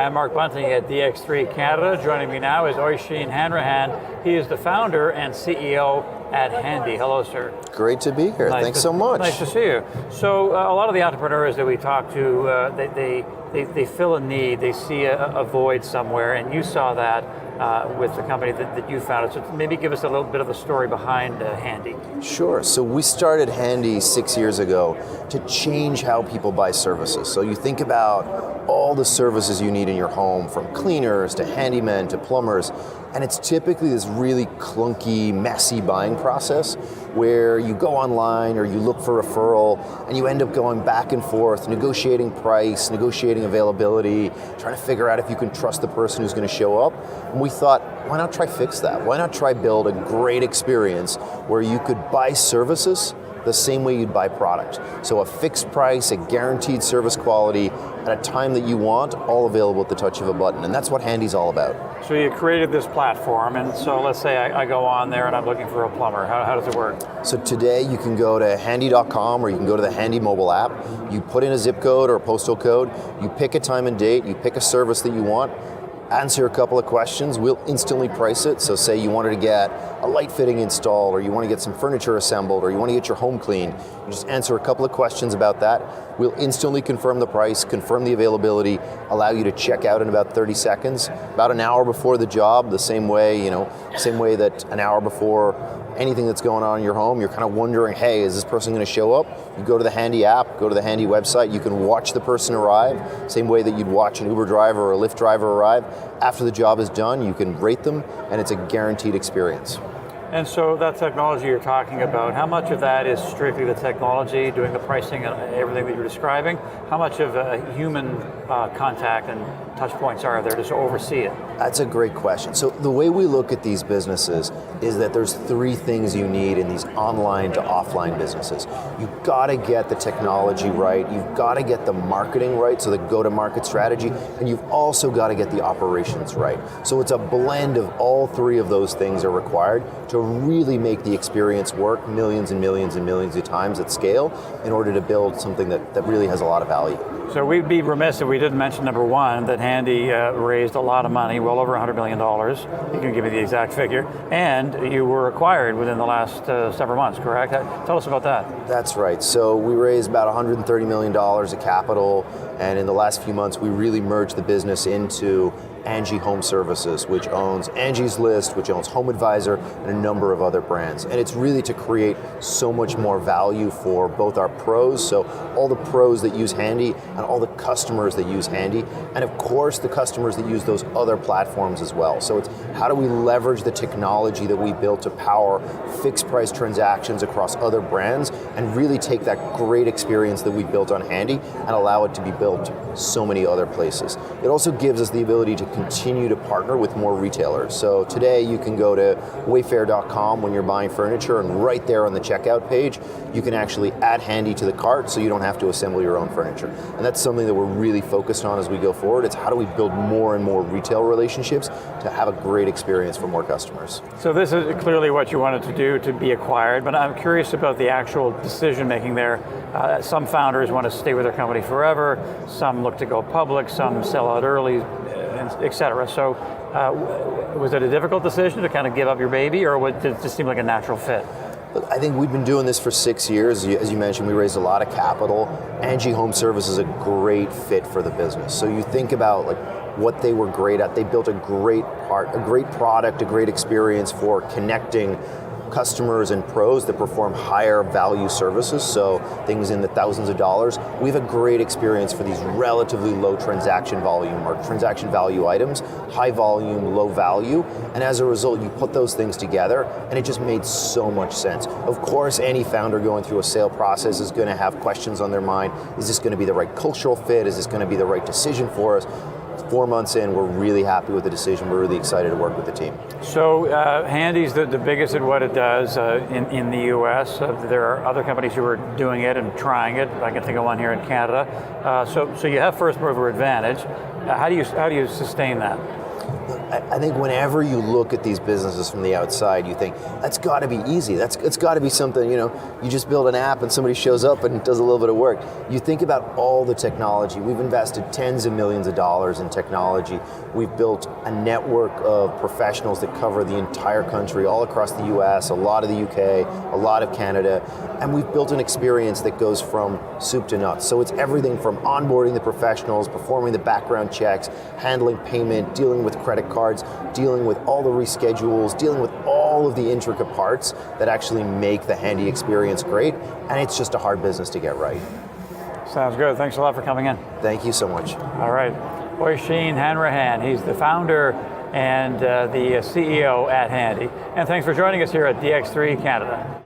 I'm Mark Bunting at DX3 Canada. Joining me now is Oisin Hanrahan. He is the founder and CEO at Handy. Hello, sir. Great to be here. Thanks so much. Nice to see you. So a lot of the entrepreneurs that we talk to, they feel a need, they see a void somewhere, and you saw that with the company that you founded. So maybe give us a little bit of the story behind Handy. Sure. So we started Handy 6 years ago to change how people buy services. So you think about all the services you need in your home, from cleaners to handymen to plumbers, and it's typically this really clunky, messy buying process where you go online or you look for referral and you end up going back and forth, negotiating price, negotiating availability, trying to figure out if you can trust the person who's going to show up. And we thought, why not try fix that? Why not try build a great experience where you could buy services the same way you'd buy product. So a fixed price, a guaranteed service quality, at a time that you want, all available at the touch of a button. And that's what Handy's all about. So you created this platform, and so let's say I go on there and I'm looking for a plumber. How does it work? So today you can go to handy.com or you can go to the Handy mobile app. You put in a zip code or a postal code, you pick a time and date, you pick a service that you want, answer a couple of questions, we'll instantly price it. So say you wanted to get a light fitting installed, or you want to get some furniture assembled, or you want to get your home cleaned. You just answer a couple of questions about that. We'll instantly confirm the price, confirm the availability, allow you to check out in about 30 seconds, about an hour before the job, the same way that an hour before anything that's going on in your home, you're kind of wondering, hey, is this person going to show up? You go to the Handy app, go to the Handy website, you can watch the person arrive, same way that you'd watch an Uber driver or a Lyft driver arrive. After the job is done, you can rate them, and it's a guaranteed experience. And so that technology you're talking about, how much of that is strictly the technology, doing the pricing and everything that you're describing? How much of human contact and touch points are there to oversee it? That's a great question. So the way we look at these businesses is that there's three things you need in these online to offline businesses. You've got to get the technology right, you've got to get the marketing right, so the go-to-market strategy, and you've also got to get the operations right. So it's a blend of all three of those things are required to really make the experience work millions and millions and millions of times at scale in order to build something that really has a lot of value. So we'd be remiss if we didn't mention, number one, that Handy raised a lot of money, well over $100 million. You can give me the exact figure. And you were acquired within the last several months, correct? Tell us about that. That's right. So we raised about $130 million of capital, and in the last few months we really merged the business into Angie Home Services, which owns Angie's List, which owns Home Advisor, and a number of other brands. And it's really to create so much more value for both our pros, so all the pros that use Handy, and all the customers that use Handy, and of course the customers that use those other platforms as well. So it's how do we leverage the technology that we built to power fixed price transactions across other brands, and really take that great experience that we built on Handy and allow it to be built so many other places. It also gives us the ability to continue to partner with more retailers. So today you can go to wayfair.com when you're buying furniture, and right there on the checkout page you can actually add Handy to the cart so you don't have to assemble your own furniture. And that's something that we're really focused on as we go forward. It's how do we build more and more retail relationships to have a great experience for more customers. So this is clearly what you wanted to do to be acquired, but I'm curious about the actual decision making there. Some founders want to stay with their company forever, some look to go public, some sell out early, etc. So was it a difficult decision to kind of give up your baby, or did it just seem like a natural fit? Look, I think we've been doing this for 6 years. As you mentioned, we raised a lot of capital. Angie Home Service is a great fit for the business. So you think about what they were great at. They built a great product, a great experience for connecting customers and pros that perform higher value services, so things in the thousands of dollars. We have a great experience for these relatively low transaction volume or transaction value items, high volume, low value, and as a result you put those things together and it just made so much sense. Of course, any founder going through a sale process is going to have questions on their mind. Is this going to be the right cultural fit? Is this going to be the right decision for us? 4 months in, we're really happy with the decision. We're really excited to work with the team. So Handy's the biggest at what it does in the US. There are other companies who are doing it and trying it. I can think of one here in Canada. So you have first mover advantage. How do you sustain that? I think whenever you look at these businesses from the outside, you think, that's got to be easy. It's got to be something, you just build an app and somebody shows up and does a little bit of work. You think about all the technology. We've invested tens of millions of dollars in technology. We've built a network of professionals that cover the entire country, all across the US, a lot of the UK, a lot of Canada, and we've built an experience that goes from soup to nuts. So it's everything from onboarding the professionals, performing the background checks, handling payment, dealing with credit cards, dealing with all the reschedules, dealing with all of the intricate parts that actually make the Handy experience great, and it's just a hard business to get right. Sounds good. Thanks a lot for coming in. Thank you so much. All right. Oisin Hanrahan, he's the founder and the CEO at Handy. And thanks for joining us here at DX3 Canada.